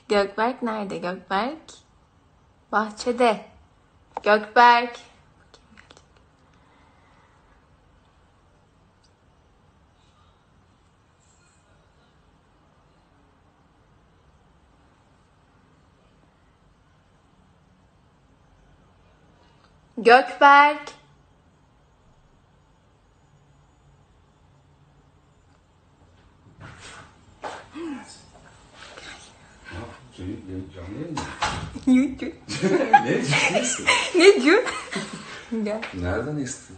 Gökberk nerede? Gökberk bahçede. Gökberk. Gökberk. Canlı yayın mı? YouTube. Ne? Ciddi misin? Ne diyor? Gel. Nereden esti?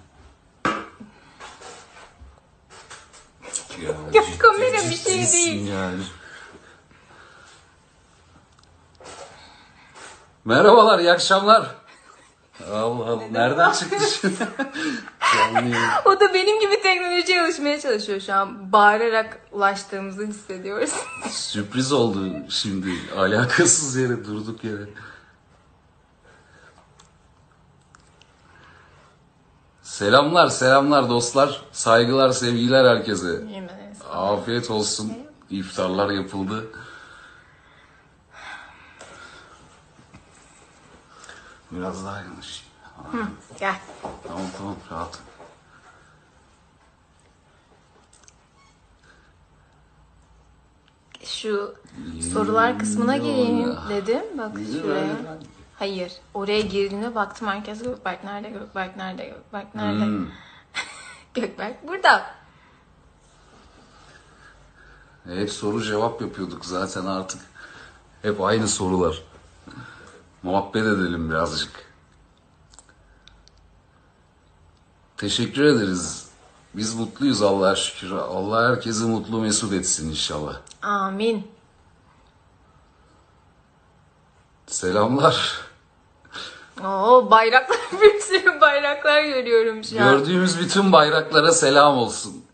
Ya kamera bir şey değil. Yani. Merhabalar, iyi akşamlar. Allah Allah, nereden çıktı şimdi? Canlı yayın. O da benim gibi teknolojiye alışmaya çalışıyor şu an. Bağırarak ulaştığımızı hissediyoruz. Sürpriz oldu şimdi, alakasız yere, durduk yere. Selamlar, selamlar dostlar. Saygılar, sevgiler herkese. Yemin Afiyet olsun. İftarlar yapıldı. Biraz daha yanlış. Gel. Tamam, rahat. Şu sorular kısmına gireyim dedim. Bak şuraya. Hayır. Oraya girdiğimde baktım herkes Gökberk nerede? Gökberk nerede? Gökberk nerede? Gökberk burada. Hep soru cevap yapıyorduk zaten artık. Hep aynı sorular. Muhabbet edelim birazcık. Teşekkür ederiz. Biz mutluyuz Allah'a şükür. Allah herkesi mutlu mesut etsin inşallah. Amin. Selamlar. Oo bayraklar bir sürü bayraklar görüyorum şu an. Gördüğümüz bütün bayraklara selam olsun.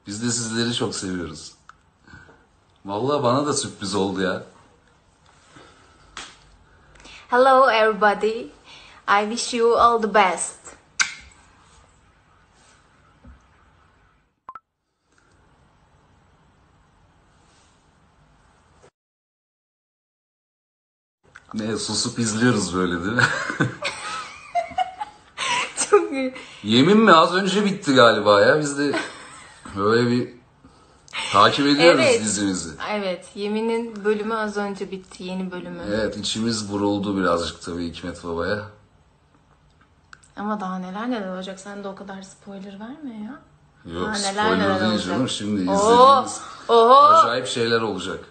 Biz de sizleri çok seviyoruz. Vallahi bana da sürpriz oldu ya. Hello everybody. I wish you all the best. Ne susup izliyoruz böyle değil mi? Çok iyi. Yemin mi? Az önce bitti galiba ya. Biz de böyle bir takip ediyoruz Evet. dizimizi. Evet, Yemin'in bölümü az önce bitti, yeni bölümü. Evet, içimiz buruldu birazcık tabii Hikmet Baba'ya. Ama daha neler olacak, sen de o kadar spoiler verme ya. Yok, Daha spoiler değil canım. Şimdi Oo, izlediğimiz oho. acayip şeyler olacak.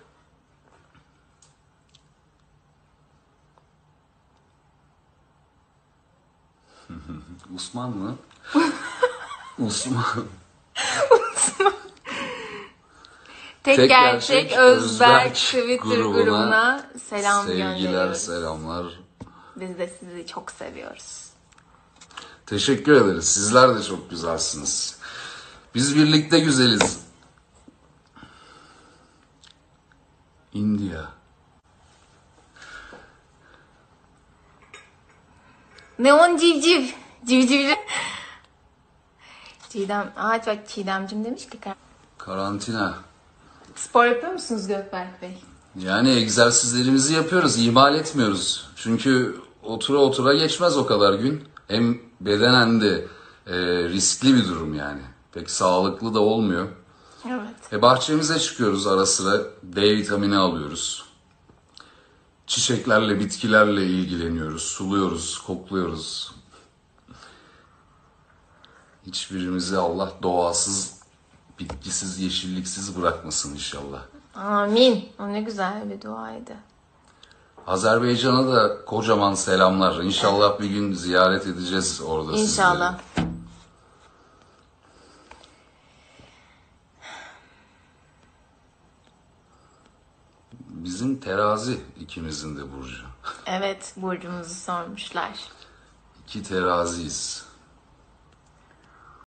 Osman mı? Osman. Tek Gerçek Özberk Twitter grubuna selam sevgiler, gönderiyoruz. selamlar. Biz de sizi çok seviyoruz. Teşekkür ederiz. Sizler de çok güzelsiniz. Biz birlikte güzeliz. India. Neon civciv. Civcivli. Çiğdem. Aa bak Çiğdemcim demiş ki. Karantina. Spor yapıyor musunuz Gökberk Bey? Yani egzersizlerimizi yapıyoruz, ihmal etmiyoruz. Çünkü otura otura geçmez o kadar gün. Hem bedenen de riskli bir durum yani. Pek sağlıklı da olmuyor. Evet. Bahçemize çıkıyoruz ara sıra. D vitamini alıyoruz. Çiçeklerle, bitkilerle ilgileniyoruz. Suluyoruz, kokluyoruz. Hiçbirimizi Allah doğasız, bitkisiz, yeşilliksiz bırakmasın inşallah. Amin. O ne güzel bir duaydı. Azerbaycan'a da kocaman selamlar. İnşallah bir gün ziyaret edeceğiz orada sizleri. İnşallah. Bizim terazi ikimizin de burcu. Evet, burcumuzu sormuşlar. İki teraziyiz.